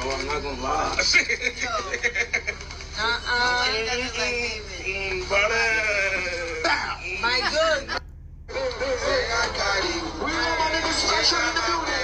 bro. I'm not gonna lie. My good. We all my niggas special in the building.